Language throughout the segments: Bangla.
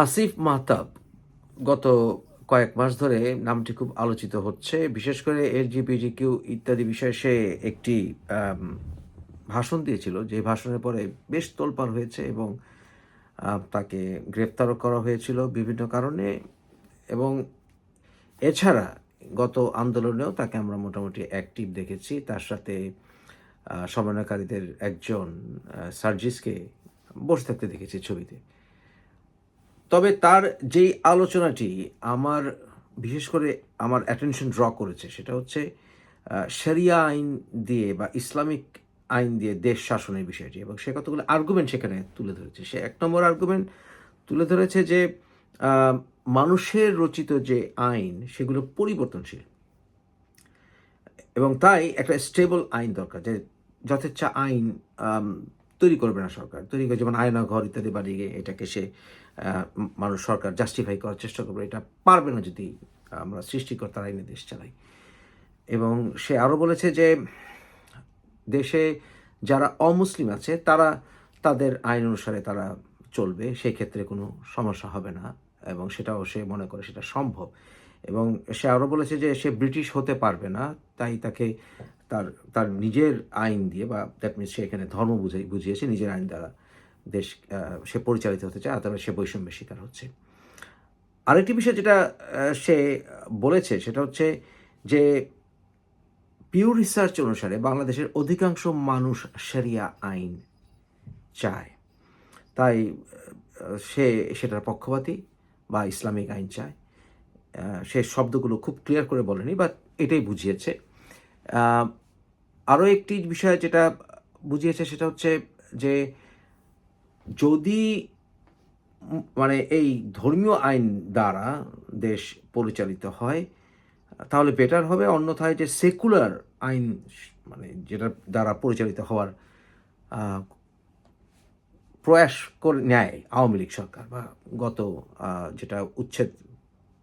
আসিফ মাহতাব গত কয়েক মাস ধরে নামটি খুব আলোচিত হচ্ছে। বিশেষ করে এলজিবিটিকিউ ইত্যাদি বিষয়ে সে একটি আম ভাষণ দিয়েছিল, যে ভাষণের পরে বেশ তোলপাড় হয়েছে এবং তাকে গ্রেপ্তারও করা হয়েছিল বিভিন্ন কারণে। এবং এছাড়া গত আন্দোলনেও তাকে আমরা মোটামুটি অ্যাক্টিভ দেখেছি। তার সাথে সমন্বয়কারীদের একজন সার্জিসকে বসে থাকতে দেখেছি ছবিতে। তবে তার যেই আলোচনাটি আমার বিশেষ করে আমার অ্যাটেনশন ড্র করেছে, সেটা হচ্ছে শরিয়া আইন দিয়ে বা ইসলামিক আইন দিয়ে দেশ শাসনের বিষয়টি, এবং সে কতগুলো আর্গুমেন্ট সেখানে তুলে ধরেছে। সে এক নম্বর আর্গুমেন্ট তুলে ধরেছে যে মানুষের রচিত যে আইন সেগুলো পরিবর্তনশীল, এবং তাই একটা স্টেবল আইন দরকার, যে যথেচ্ছ আইন তৈরি করবে না সরকার, তৈরি করে যেমন আয়না ঘর ইত্যাদি বাড়িয়ে এটাকে সে মানুষ সরকার জাস্টিফাই করার চেষ্টা করবে, এটা পারবে না যদি আমরা সৃষ্টিকর্তার আইনে দেশ চালাই। এবং সে আরও বলেছে যে দেশে যারা অমুসলিম আছে তারা তাদের আইন অনুসারে তারা চলবে, সেই ক্ষেত্রে কোনো সমস্যা হবে না, এবং সেটাও সে মনে করে সেটা সম্ভব। এবং সে আরও বলেছে যে সে ব্রিটিশ হতে পারবে না, তাই তাকে তার তার নিজের আইন দিয়ে, বা দ্যাট মিনস সে এখানে ধর্ম বুঝিয়েছে, নিজের আইন দ্বারা দেশ সে পরিচালিত হতে চায়, অথবা সে বৈষম্যের শিকার হচ্ছে। আরেকটি বিষয় যেটা সে বলেছে সেটা হচ্ছে যে পিউ রিসার্চ অনুসারে বাংলাদেশের অধিকাংশ মানুষ শরিয়া আইন চায়, তাই সে সেটার পক্ষপাতী বা ইসলামিক আইন চায়। সে শব্দগুলো খুব ক্লিয়ার করে বলেনি, বাট এটাই বুঝিয়েছে। আরও একটি বিষয় যেটা বুঝিয়েছে সেটা হচ্ছে যে যদি মানে এই ধর্মীয় আইন দ্বারা দেশ পরিচালিত হয় তাহলে বেটার হবে, অন্যথায় যে সেকুলার আইন মানে যেটা দ্বারা পরিচালিত হওয়ার প্রয়াস করে নেয় আওয়ামী লীগ সরকার, বা গত যেটা উচ্ছেদ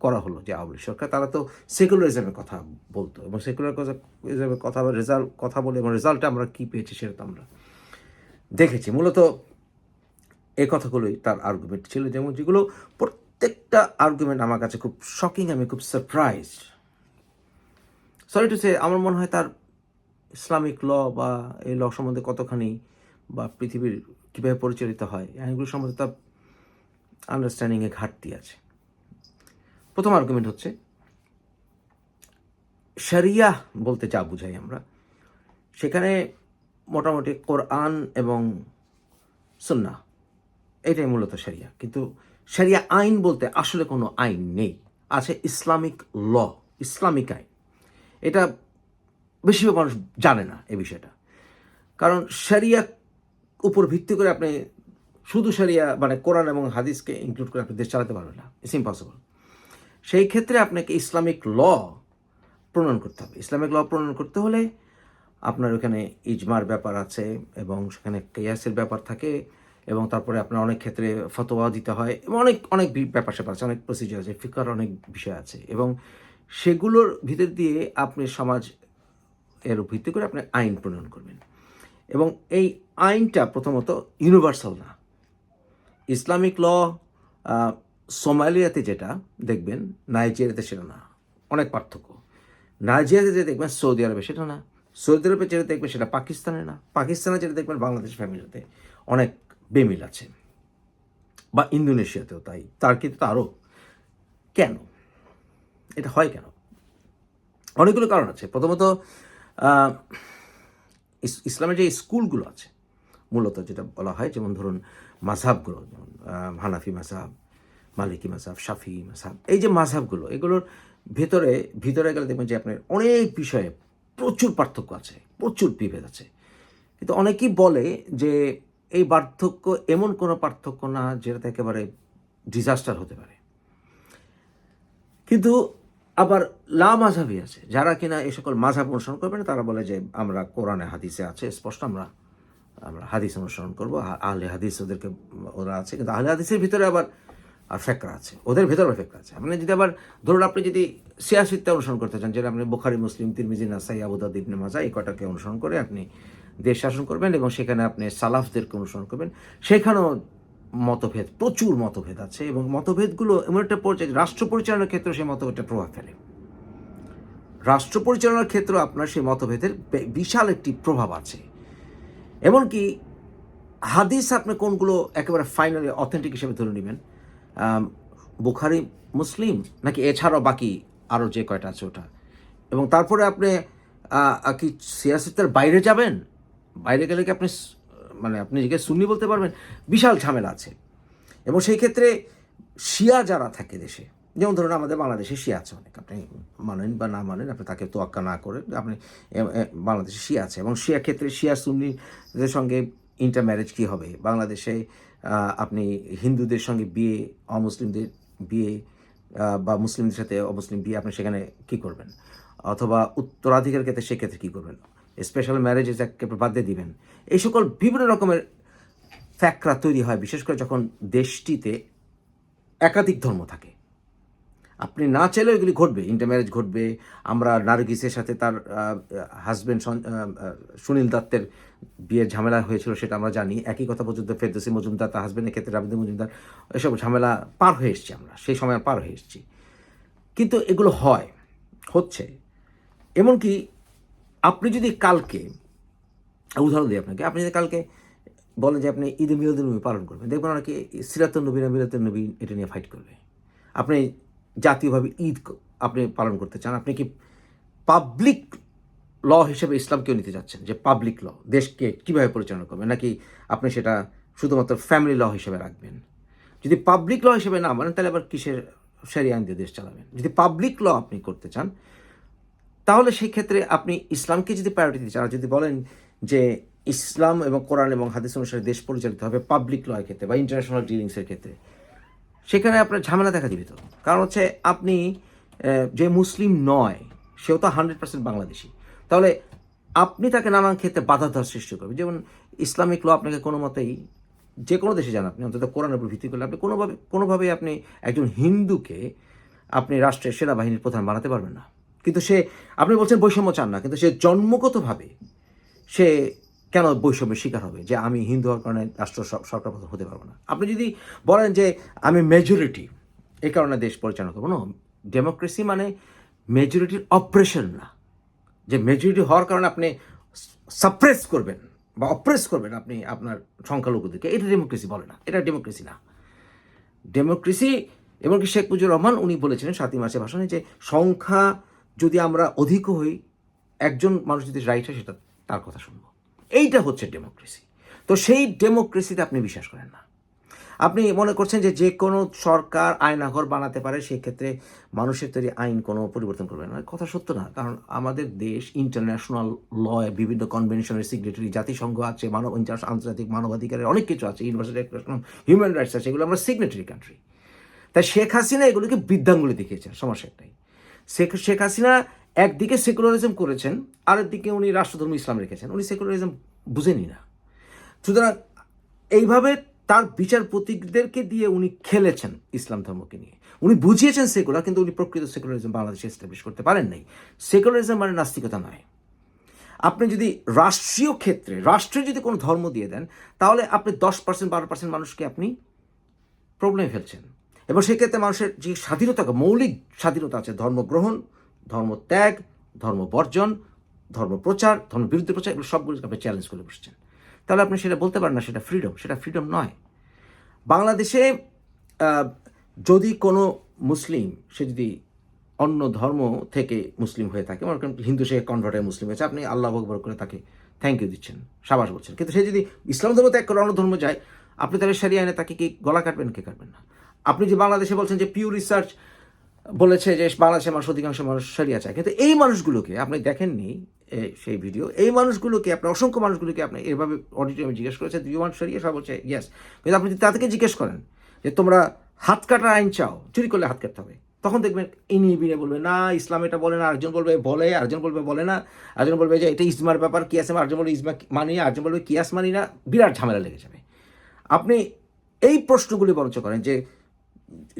করা হলো যে আওয়ামী লীগ সরকার, তারা তো সেকুলারিজমের কথা বলতো, এবং সেকুলারিজমের কথা বা রেজাল্ট কথা বলে, এবং রেজাল্টে আমরা কী পেয়েছি সেটা তো আমরা দেখেছি। মূলত এই কথাগুলোই তার আর্গুমেন্ট ছিল, যেমন যেগুলো প্রত্যেকটা আর্গুমেন্ট আমার কাছে খুব শকিং, আমি খুব সারপ্রাইজড। সরি টু সে, আমার মনে হয় তার ইসলামিক ল বা এই ল সম্বন্ধে কতখানি, বা পৃথিবীর কীভাবে পরিচালিত হয় আইনগুলো সম্বন্ধে তার আন্ডারস্ট্যান্ডিংয়ে ঘাটতি আছে। প্রথম আর্গুমেন্ট হচ্ছে শরিয়া বলতে যা বুঝাই আমরা, সেখানে মোটামুটি কোরআন এবং সুন্নাহ এটাই মূলত শরিয়া। কিন্তু শরিয়া আইন বলতে আসলে কোনো আইন নেই, আছে ইসলামিক ল, ইসলামিক আইন। এটা বেশিরভাগ মানুষ জানে না এই বিষয়টা, কারণ শরিয়া উপর ভিত্তি করে আপনি শুধু শরিয়া মানে কোরআন এবং হাদিসকে ইনক্লুড করে আপনি দেশ চালাতে পারবেন না, ইটস ইম্পসিবল। সেই ক্ষেত্রে আপনাকে ইসলামিক ল প্রণয়ন করতে হবে। ইসলামিক ল প্রণয়ন করতে হলে আপনার ওখানে ইজমার ব্যাপার আছে, এবং সেখানে কিয়াসের ব্যাপার থাকে, এবং তারপরে আপনার অনেক ক্ষেত্রে ফতোয়া দিতে হয়, এবং অনেক অনেক ব্যাপার স্যাপার আছে, অনেক প্রসিজার আছে, ফিকার অনেক বিষয় আছে, এবং সেগুলোর ভিতর দিয়ে আপনি সমাজ এর ভিত্তি করে আপনি আইন প্রণয়ন করবেন। এবং এই আইনটা প্রথমত ইউনিভার্সাল না। ইসলামিক ল সোমালিয়াতে যেটা দেখবেন, নাইজেরিয়াতে সেটা না, অনেক পার্থক্য। নাইজেরিয়াতে যেটা দেখবেন সৌদি আরবে সেটা না, সৌদি আরবে যেটা দেখবেন সেটা পাকিস্তানে না, পাকিস্তানে যেটা দেখবেন বাংলাদেশ ফ্যামিলিতে অনেক বেমিল আছে, বা ইন্দোনেশিয়াতেও তাই, টার্কিতে তো আরও। কেন এটা হয় কেন? অনেকগুলো কারণ আছে। প্রথমত ইসলামের যে স্কুলগুলো আছে মূলত যেটা বলা হয়, যেমন ধরুন মাযহাবগুলো, যেমন হানাফি মাযহাব, মালিকি মাযহাব, শাফি মাযহাব, এই যে মাযহাবগুলো, এগুলোর ভিতরে গেলে দেখবেন যে আপনার অনেক বিষয়ে প্রচুর পার্থক্য আছে, প্রচুর বিভেদ আছে। কিন্তু অনেকেই বলে যে এই পার্থক্য এমন কোনো পার্থক্য না যেটাতে একেবারে ডিজাস্টার হতে পারে। কিন্তু আবার লা মাযহাবি আছে যারা কিনা এই সকল মাযহাব অনুসরণ করবে না, তারা বলে যে আমরা কোরআনে হাদিসে আছে স্পষ্ট, আমরা হাদিস অনুসরণ করবো, আহলে হাদিস ওরা আছে। কিন্তু আহলে হাদিসের ভিতরে আবার ফেকরা আছে, ওদের ভেতরে ফেকরা আছে। আপনি যদি আবার ধরুন আপনি যদি সিয়াসিত্তা অনুসরণ করতে চান, যেটা আপনি বুখারী, মুসলিম, তিরমিজি, নাসাই, আবু দাউদ, ইবনে মাজাহ এই কটাকে অনুসরণ করে আপনি দেশ শাসন করবেন, এবং সেখানে আপনি সালাফদেরকে অনুসরণ করবেন, সেখানেও মতভেদ, প্রচুর মতভেদ আছে, এবং মতভেদগুলো এমন একটা পর্যায়ে রাষ্ট্র পরিচালনার ক্ষেত্রে সেই মতভেদটা প্রভাব ফেলে। রাষ্ট্র পরিচালনার ক্ষেত্রে আপনার সেই মতভেদের বিশাল একটি প্রভাব আছে। এমনকি হাদিস আপনি কোনগুলো একেবারে ফাইনালি অথেন্টিক হিসেবে ধরে নেবেন, বুখারি, মুসলিম, নাকি এছাড়াও বাকি আরও যে কয়টা আছে ওটা, এবং তারপরে আপনি কি সিয়াসতের বাইরে যাবেন? বাইরে গেলে কি আপনি মানে আপনি নিজেকে সুন্নি বলতে পারবেন? বিশাল ঝামেলা আছে। এবং সেই ক্ষেত্রে শিয়া যারা থাকে দেশে, যেমন ধরুন আমাদের বাংলাদেশে শিয়া আছে অনেক, আপনি মানেন বা না মানেন, আপনি তাকে তোয়াক্কা না করে আপনি বাংলাদেশে শিয়া আছে, এবং শিয়া ক্ষেত্রে শিয়া সুন্নিদের সঙ্গে ইন্টার ম্যারেজ কী হবে, বাংলাদেশে আপনি হিন্দুদের সঙ্গে বিয়ে, অমুসলিমদের বিয়ে বা মুসলিমদের সাথে অমুসলিম বিয়ে, আপনি সেখানে কী করবেন? অথবা উত্তরাধিকার ক্ষেত্রে সেক্ষেত্রে কী করবেন? স্পেশাল ম্যারেজে যাকে বাদ দিয়ে দিবেন। এই সকল বিভিন্ন রকমের ফ্যাক্টরা তৈরি হয়, বিশেষ করে যখন দেশটিতে একাধিক ধর্ম থাকে। আপনি না চাইলেও এগুলি ঘটবে, ইন্টারম্যারেজ ঘটবে। আমরা নার্গিসের সাথে তার হাজব্যান্ড সুনীল দত্তের বিয়ের ঝামেলা হয়েছিল, সেটা আমরা জানি। একই কথা পর্যন্ত ফেরদৌসী মজুমদার তার হাজব্যান্ডের ক্ষেত্রে রাবিন্দ্র মজুমদার, এসব ঝামেলা পার হয়ে এসেছি আমরা, সেই সময় পার হয়ে এসেছি। কিন্তু এগুলো হচ্ছে। এমনকি আপনি যদি কালকে, উদাহরণ দিই আপনাকে, আপনি যদি কালকে বলেন যে আপনি ঈদে মিলাদুন্নবী পালন করবেন, দেখবেন অনেকে সিরাতুন নবী না মিলাতুন নবী এটা নিয়ে ফাইট করবে। আপনি জাতীয়ভাবে ঈদ আপনি পালন করতে চান, আপনি কি পাবলিক ল হিসেবে ইসলামকেও নিতে যাচ্ছেন, যে পাবলিক ল দেশকে কীভাবে পরিচালনা করবেন, নাকি আপনি সেটা শুধুমাত্র ফ্যামিলি ল হিসেবে রাখবেন? যদি পাবলিক ল হিসেবে না মানেন, তাহলে আবার কিসের শরিয়া আইন দিয়ে দেশ চালাবেন? যদি পাবলিক ল আপনি করতে চান, তাহলে সেই ক্ষেত্রে আপনি ইসলামকে যদি প্রায়োরিটি দিতে চান, যদি বলেন যে ইসলাম এবং কোরআন এবং হাদিস অনুসারে দেশ পরিচালিত হবে পাবলিক লয়ের ক্ষেত্রে বা ইন্টারন্যাশনাল ডিলিংসের ক্ষেত্রে, সেখানে আপনার ঝামেলা দেখা দিবে তো। কারণ হচ্ছে আপনি যে মুসলিম নয় সেও তো 100% বাংলাদেশি, তাহলে আপনি তাকে নানান ক্ষেত্রে বাধা দেওয়ার সৃষ্টি করবেন। যেমন ইসলামিক ল আপনাকে কোনো মতেই, যে কোনো দেশে যান আপনি, অন্তত কোরআনের উপর ভিত্তি করলে আপনি কোনোভাবেই আপনি একজন হিন্দুকে আপনি রাষ্ট্রের সেনাবাহিনীর প্রধান বানাতে পারবেন না। কিন্তু আপনি বলছেন বৈষম্য চান না, কিন্তু সে জন্মগতভাবে সে কেন বৈষম্যের শিকার হবে যে আমি হিন্দু হওয়ার কারণে রাষ্ট্র সরকার প্রধান হতে পারবো না? আপনি যদি বলেন যে আমি মেজরিটি, এই কারণে দেশ পরিচালনা করবো না। ডেমোক্রেসি মানে মেজরিটির অপারেশন না, যে মেজরিটি হওয়ার কারণে আপনি সাপ্রেস করবেন বা অপ্রেস করবেন আপনি আপনার সংখ্যালঘুদেরকে, এটা ডেমোক্রেসি বলে না, এটা ডেমোক্রেসি না। ডেমোক্রেসি, এমনকি শেখ মুজিবুর রহমান উনি বলেছিলেন 7ই মার্চের ভাষণে যে সংখ্যা যদি আমরা অধিক হই, একজন মানুষ যদি রাইট হয় সেটা তার কথা শুনবো, এইটা হচ্ছে ডেমোক্রেসি। তো সেই ডেমোক্রেসিতে আপনি বিশ্বাস করেন না। আপনি মনে করছেন যে কোনো সরকার আয়নাঘর বানাতে পারে, সেই ক্ষেত্রে মানুষের তৈরি আইন কোনো পরিবর্তন করবে না। কথা সত্য না, কারণ আমাদের দেশ ইন্টারন্যাশনাল লয়ে বিভিন্ন কনভেনশনের সিগনেটারি, জাতিসংঘ আছে, আন্তর্জাতিক মানবাধিকারের অনেক কিছু আছে, universal declaration of human rights আছে, এগুলো আমরা সিগনেটারি কান্ট্রি। তাই শেখ হাসিনা এগুলোকে বৃদ্ধাঙ্গুলি দেখিয়েছেন। সমস্যা একটাই, শেখ হাসিনা একদিকে সেকুলারিজম করেছেন, আরেকদিকে উনি রাষ্ট্রধর্ম ইসলাম রেখেছেন। উনি সেকুলারিজম বুঝেনি না। সুতরাং এইভাবে তার বিচারপতিদেরকে দিয়ে উনি খেলেছেন ইসলাম ধর্মকে নিয়ে। উনি বুঝিয়েছেন সেকুলার, কিন্তু উনি প্রকৃত সেকুলারিজম বাংলাদেশে এস্টাবলিশ করতে পারেন নাই। সেকুলারিজম মানে নাস্তিকতা নয়। আপনি যদি রাষ্ট্রীয় ক্ষেত্রে রাষ্ট্রে যদি কোনো ধর্ম দিয়ে দেন, তাহলে আপনি 10% 12% মানুষকে আপনি প্রবলেমে ফেলছেন। এবং সেক্ষেত্রে মানুষের যে স্বাধীনতা, মৌলিক স্বাধীনতা আছে, ধর্মগ্রহণ, ধর্ম ত্যাগ, ধর্ম বর্জন, ধর্ম প্রচার, ধর্ম বিরুদ্ধে প্রচার, এগুলো সবগুলোকে আপনি চ্যালেঞ্জ করে বসছেন। তাহলে আপনি সেটা বলতে পারেন না সেটা ফ্রিডম, সেটা ফ্রিডম নয়। বাংলাদেশে যদি কোনো মুসলিম, সে যদি অন্য ধর্ম থেকে মুসলিম হয়ে থাকে, মনে করেন হিন্দু সে কনভার্ট হয়ে মুসলিম হয়েছে, আপনি আল্লাহু আকবার করে তাকে থ্যাংক ইউ দিচ্ছেন, সাবাস বলছেন। কিন্তু সে যদি ইসলাম ধর্ম ত্যাগ করে অন্য ধর্ম যায়, আপনি তাহলে শরিয়া আইনে তাকে কি গলা কাটবেন? কে কাটবেন না। আপনি যে বাংলাদেশে বলছেন যে পিউ রিসার্চ বলেছে যে বাংলাদেশের মানুষ, অধিকাংশ মানুষ শরিয়া চায়, কিন্তু এই মানুষগুলোকে আপনি দেখেননি সেই ভিডিও। এই মানুষগুলোকে আপনি, অসংখ্য মানুষগুলোকে আপনি এভাবে অডিটোরিয়ামে জিজ্ঞেস করেছেন, ডু ইউ ওয়ান্ট শরিয়া? সব বলছে ইয়েস। কিন্তু আপনি যদি তাদেরকে জিজ্ঞেস করেন যে তোমরা হাত কাটার আইন চাও, চুরি করলে হাত কাটতে হবে, তখন দেখবেন ইনি বিনে বলবে না ইসলাম এটা বলে না, আরেকজন বলবে বলে, আরেকজন বলবে বলে না, আরেকজন বলবে যে এটা ইজমার ব্যাপার, কিয়াস, আরেকজন বলবে ইজমা মানি না, আরেকজন বলবে কিয়াস মানি না, বিরাট ঝামেলা লেগে যাবে। আপনি এই প্রশ্নগুলি বরঞ্চ করেন যে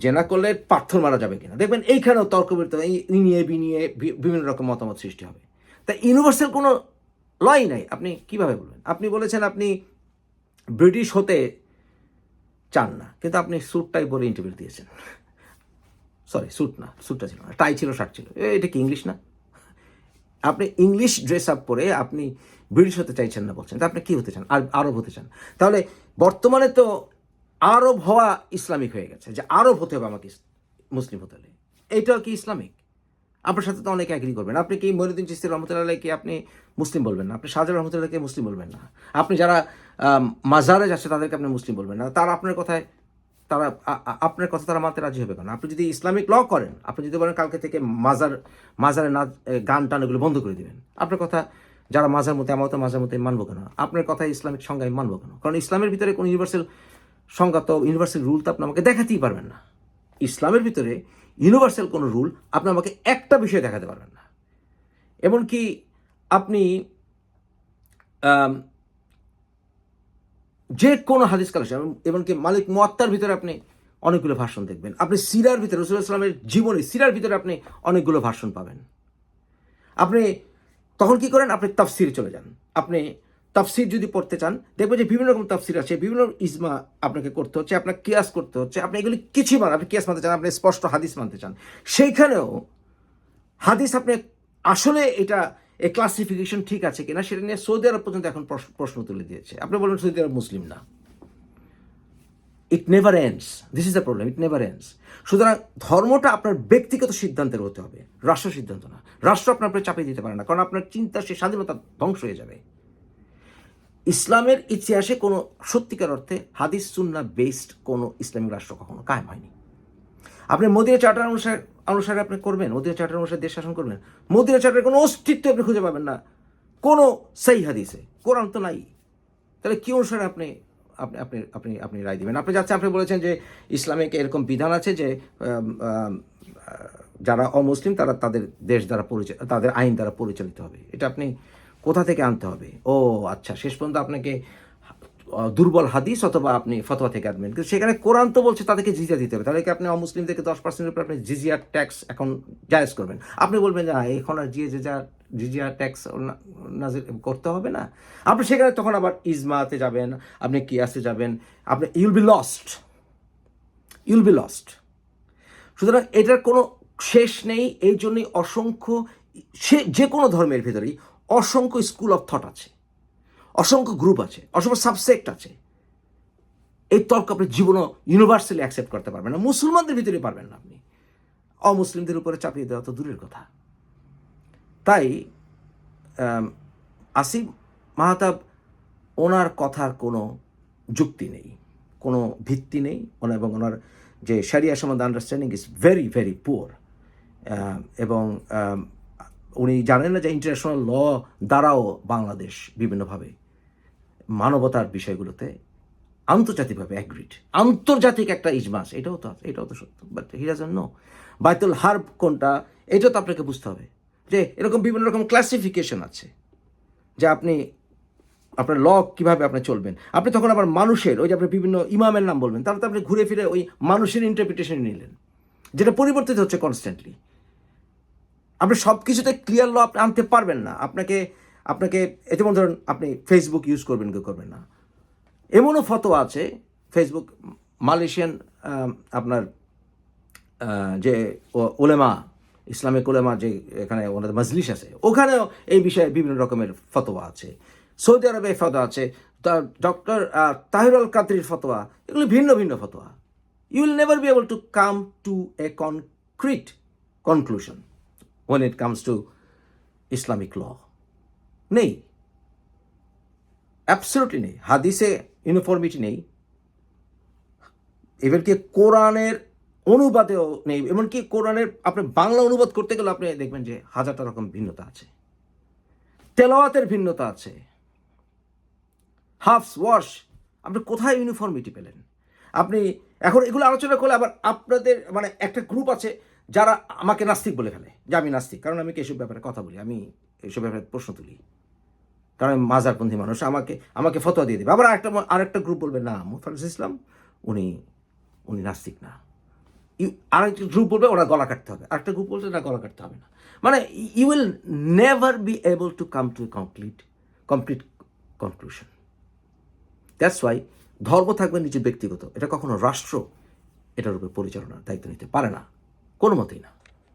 জেনা করলে পাথর মারা যাবে কিনা, দেখবেন এইখানেও তর্ক বিতর্ক, ই নিয়ে বি নিয়ে বিভিন্ন রকম মতামত সৃষ্টি হবে। তাই ইউনিভার্সাল কোনো লই নাই। আপনি কিভাবে বলবেন? আপনি বলেছেন আপনি ব্রিটিশ হতে চান না, কিন্তু আপনি স্যুটটাই পরে ইন্টারভিউ দিয়েছেন। সরি, স্যুট না, স্যুটটা ছিল না, টাই ছিল, শার্ট ছিল। এটা কি ইংলিশ না? আপনি ইংলিশ ড্রেস আপ পরে আপনি ব্রিটিশ হতে চাইছেন না বলছেন, তা আপনি কী হতে চান? আর আরব হতে চান? তাহলে বর্তমানে তো আরব হওয়া ইসলামিক হয়ে গেছে, যে আরব হতে হবে আমাকে মুসলিম হতে হলে। এইটাও কি ইসলামিক? আপনার সাথে তো অনেকে এগ্রি করবেন। আপনি কি মঈনুদ্দিন চিশতি রহমতুল্লাহকে আপনি মুসলিম বলবেন না, আপনি শাহজালাল রহমতুল্লাহকে মুসলিম বলবেন না, আপনি যারা মাজারে যাচ্ছে তাদেরকে আপনি মুসলিম বলবেন না। তারা আপনার কথায় তারা আপনার কথা তারা মানতে রাজি হবে কেন? আপনি যদি ইসলামিক ল করেন, আপনি যদি বলেন কালকে থেকে মাজারে না গান টান এগুলো বন্ধ করে দিবেন, আপনার কথা যারা মাজার মতো আমার তো মাজার মতো মানবো কেন? আপনার কথা ইসলামিক সংজ্ঞা আমি মানবো কেন? কারণ ইসলামের ভিতরে কোনো ইউনিভার্সাল সংজ্ঞা তো ইউনিভার্সাল রুল তো আপনি আমাকে দেখাতেই পারবেন না। ইসলামের ভিতরে ইউনিভার্সাল কোনো রুল আপনি আমাকে একটা বিষয় দেখাতে পারবেন না। এমনকি আপনি যে কোনো হাদিস কালেকশন, এমনকি মালিক মুয়াত্তার ভিতরে আপনি অনেকগুলো ভাষণ দেখবেন। আপনি সিরার ভিতরে রাসূলুল্লাহ সাল্লাল্লাহু আলাইহি ওয়াসাল্লামের জীবনী সিরার ভিতরে আপনি অনেকগুলো ভাষণ পাবেন। আপনি তখন কি করেন? আপনি তাফসিরে চলে যান। আপনি তাফসির যদি পড়তে চান, দেখবেন যে বিভিন্ন রকম তাফসির আছে, বিভিন্ন ইজমা আপনাকে করতে হচ্ছে, আপনার কিয়াস করতে হচ্ছে। আপনি এগুলি কিছুই আপনি কিয়াস মানতে চান, আপনি স্পষ্ট হাদিস মানতে চান, সেইখানেও হাদিস আপনি আসলে এটা এই ক্লাসিফিকেশন ঠিক আছে কিনা সেটা নিয়ে সৌদি আরব পর্যন্ত এখন প্রশ্ন তুলে দিয়েছে। আপনি বলবেন সৌদি আরব মুসলিম না। It never ends, this is the problem, it never ends. সুতরাং ধর্মটা আপনার ব্যক্তিগত সিদ্ধান্তের হতে হবে, রাষ্ট্র সিদ্ধান্ত না। রাষ্ট্র আপনার উপরে চাপিয়ে দিতে পারে না, কারণ আপনার চিন্তার সে স্বাধীনতা ধ্বংস হয়ে যাবে। ইসলামের ইতিহাসে কোনো সত্যিকার অর্থে হাদিস সুন্নাহ বেসড কোনো ইসলামিক রাষ্ট্র কখনো কায়েম হয়নি। আপনি মদিনা চার্টার অনুসারে আপনি করবেন, মদিনা চার্টার অনুসারে দেশ শাসন করবেন, মদিনা চার্টারের কোনো অস্তিত্ব আপনি খুঁজে পাবেন না কোনো সেই হাদিসে, কোরআন তো নাই। তাহলে কি অনুসারে আপনি আপনি আপনি আপনি আপনি রায় দিবেন? আপনি আপনি বলেছেন যে ইসলামিক এরকম বিধান আছে যে যারা অমুসলিম তারা তাদের দেশ দ্বারা তাদের আইন দ্বারা পরিচালিত হবে। এটা আপনি কোথা থেকে আনতে হবে? ও আচ্ছা, শেষ পর্যন্ত আপনাকে দুর্বল হাদিস অথবা আপনি ফতোয়া থেকে আনবেন, কিন্তু সেখানে কোরআন তো বলছে তাদেরকে জিজিয়া দিতে হবে। তাহলে কি আপনি অমুসলিমদেরকে 10% উপরে আপনি জিজিয়া ট্যাক্স এখন জায়েজ করবেন? আপনি বলবেন যে এখন আর জিজিয়া ট্যাক্স নাজিল করতে হবে না। আপনি সেখানে তখন আবার ইজমাতে যাবেন, আপনি কিয়াসে যাবেন, আপনি ইউল বি লস্ট। সুতরাং এটার কোনো শেষ নেই। এই জন্যই অসংখ্য যে কোনো ধর্মের ভেতরেই অসংখ্য স্কুল অফ থট আছে, অসংখ্য গ্রুপ আছে, অসংখ্য সাবসেক্ট আছে। এই তর্ক আপনি জীবনও ইউনিভার্সালি অ্যাকসেপ্ট করতে পারবেন না, মুসলমানদের ভিতরে পারবেন না। আপনি অমুসলিমদের উপরে চাপিয়ে দেওয়া তো দূরের কথা। তাই আসিফ মাহতাব, ওনার কথার কোনো যুক্তি নেই, কোনো ভিত্তি নেই, এবং ওনার যে শরিয়া সম্বন্ধে understanding is very very poor. এবং উনি জানেন না যে ইন্টারন্যাশনাল ল দ্বারাও বাংলাদেশ বিভিন্নভাবে মানবতার বিষয়গুলোতে আন্তর্জাতিকভাবে অ্যাগ্রিড, আন্তর্জাতিক একটা ইজমা আছে, এটাও তো সত্য। বাট হি ডাজন্ট নো বাইতুল হার্ব কোনটা, এটাও তো আপনাকে বুঝতে হবে যে এরকম বিভিন্ন রকম ক্লাসিফিকেশন আছে, যে আপনি আপনার ল কীভাবে আপনি চলবেন। আপনি তখন আবার মানুষের ওই যে আপনি বিভিন্ন ইমামের নাম বলবেন, তাহলে তো আপনি ঘুরে ফিরে ওই মানুষের ইন্টারপ্রিটেশন নিলেন, যেটা পরিবর্তিত হচ্ছে কনস্ট্যান্টলি। আপনি সব কিছুতে ক্লিয়ার ল আপনি আনতে পারবেন না। আপনাকে যেমন ধরুন আপনি ফেসবুক ইউজ করবেন কি করবেন না, এমনও ফতোয়া আছে ফেসবুক মালয়েশিয়ান আপনার যে ওলেমা, ইসলামিক ওলেমা যে এখানে ওনাদের মজলিস আছে, ওখানেও এই বিষয়ে বিভিন্ন রকমের ফতোয়া আছে। সৌদি আরবে ফতোয়া আছে, ডক্টর তাহিরুল কাদরির ফতোয়া, এগুলো ভিন্ন ভিন্ন ফতোয়া। You will never be able to come to a concrete conclusion when it comes to Islamic law. নেই, অ্যাবসলিউটলি নেই। হাদিসে ইউনিফর্মিটি নেই, এমনকি কোরআনের অনুবাদেও নেই। এমনকি কোরআনের আপনি বাংলা অনুবাদ করতে গেলে আপনি দেখবেন যে হাজারটা রকম ভিন্নতা আছে, তেলাওয়াতের ভিন্নতা আছে, হাফস ওয়াশ, আপনি কোথায় ইউনিফর্মিটি পেলেন? আপনি এখন এগুলো আলোচনা করলে আবার আপনাদের মানে একটা গ্রুপ আছে যারা আমাকে নাস্তিক বলে ফেলে, যে আমি নাস্তিক, কারণ আমি এসব ব্যাপারে কথা বলি, আমি এইসব ব্যাপারে প্রশ্ন তুলি, কারণ আমি মাজারপন্থী মানুষ, আমাকে ফতোয়া দিয়ে দেবে। আবার আরেকটা গ্রুপ বলবে না, মুফাজ্জল ইসলাম উনি নাস্তিক না। আরেকটা গ্রুপ বলবে ওরা গলা কাটতে হবে, আরেকটা গ্রুপ বলছে না গলা কাটতে হবে না। মানে you will never be able to come to complete conclusion. That's why ধর্ম থাকবে নিজের ব্যক্তিগত, এটা কখনো রাষ্ট্র এটার উপরে পরিচালনার দায়িত্ব নিতে পারে না, কোনো মতেই না।